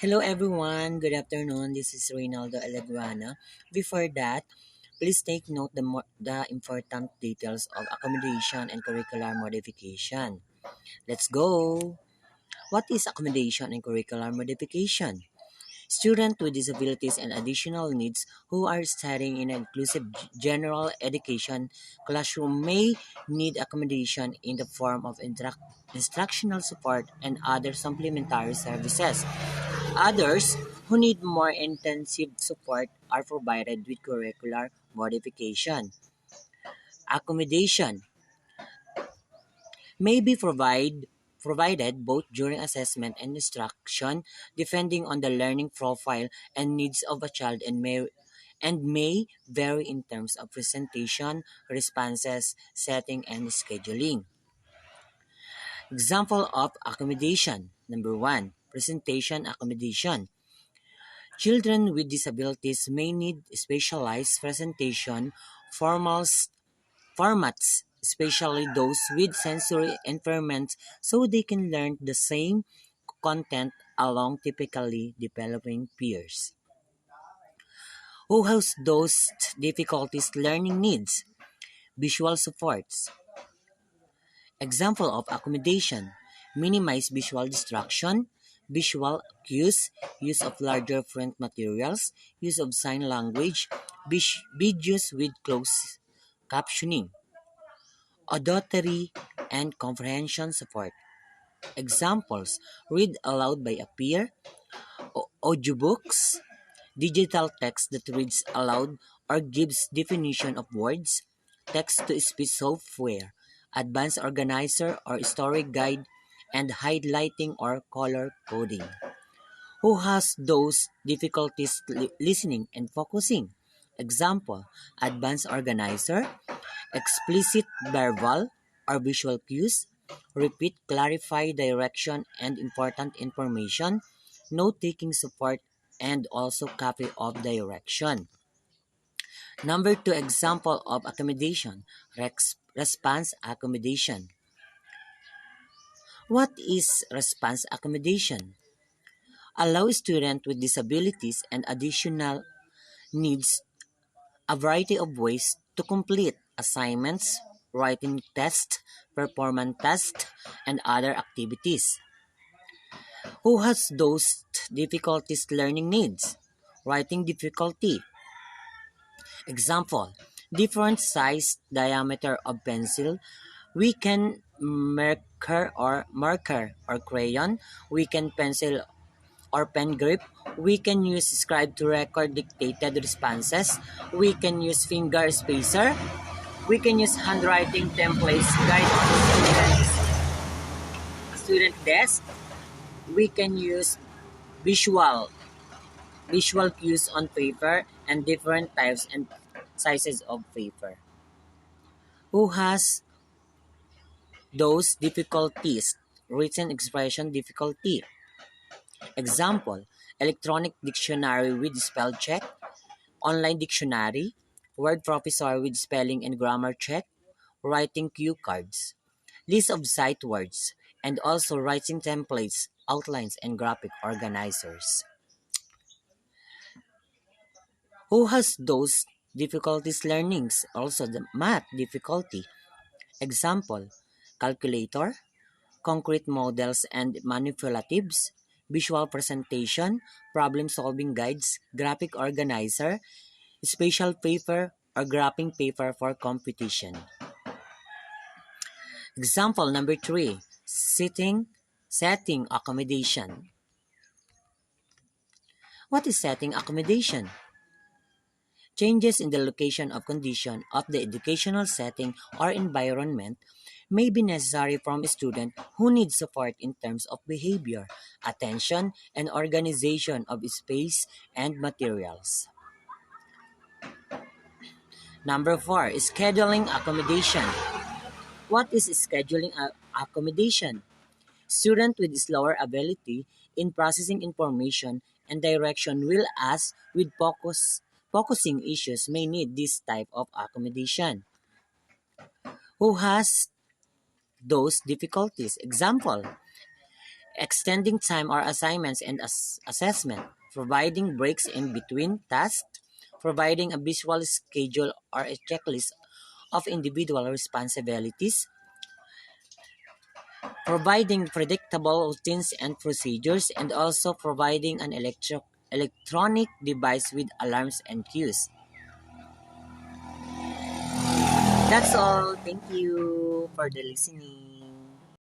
Hello everyone, good afternoon. This is Reynaldo Alaguana. Before that, please take note the important details of accommodation and curricular modification. Let's go! What is accommodation and curricular modification? Students with disabilities and additional needs who are studying in an inclusive general education classroom may need accommodation in the form of instructional support and other supplementary services. Others who need more intensive support are provided with curricular modification. Accommodation may be provided both during assessment and instruction, depending on the learning profile and needs of a child and may vary in terms of presentation, responses, setting, and scheduling. Example of accommodation. Number one, presentation accommodation. Children with disabilities may need specialized presentation formats, especially those with sensory impairments, so they can learn the same content along typically developing peers. Who has those difficulties learning needs? Visual supports. Example of accommodation: minimize visual distraction, visual cues, use of larger print materials, use of sign language, videos with closed captioning, auditory and comprehension support. Examples: read aloud by a peer, audiobooks, digital text that reads aloud or gives definition of words, text-to-speech software, advanced organizer or story guide, and highlighting or color coding. Who has those difficulties listening and focusing? Example: advanced organizer, explicit verbal or visual cues, repeat, clarify direction and important information, note-taking support, and also copy of direction. Number two example of accommodation, response accommodation. What is response accommodation? Allow students with disabilities and additional needs a variety of ways to complete assignments, writing tests, performance tests, and other activities. Who has those difficulties learning needs? Writing difficulty. Example: different size diameter of pencil. We can marker or crayon. We can pencil or pen grip. We can use scribe to record dictated responses. We can use finger spacer. We can use handwriting templates guide on student desk. We can use visual visual cues on paper and different types and sizes of paper. Who has those difficulties? Written expression difficulty. Example: electronic dictionary with spell check, online dictionary, word professor with spelling and grammar check, writing cue cards, list of sight words, and also writing templates, outlines, and graphic organizers. Who has those difficulties learnings? Also the math difficulty. Example: calculator, concrete models and manipulatives, visual presentation, problem-solving guides, graphic organizer, spatial paper, or graphing paper for competition. Example number three, setting accommodation. What is setting accommodation? Changes in the location of condition of the educational setting or environment may be necessary from a student who needs support in terms of behavior, attention, and organization of space and materials. Number four, scheduling accommodation. What is scheduling accommodation? Students with slower ability in processing information and direction will ask with focusing issues may need this type of accommodation. Who has those difficulties? Example: extending time or assignments and assessment, providing breaks in between tasks, providing a visual schedule or a checklist of individual responsibilities, providing predictable routines and procedures, and also providing an electronic device with alarms and cues. That's all. Thank you for the listening.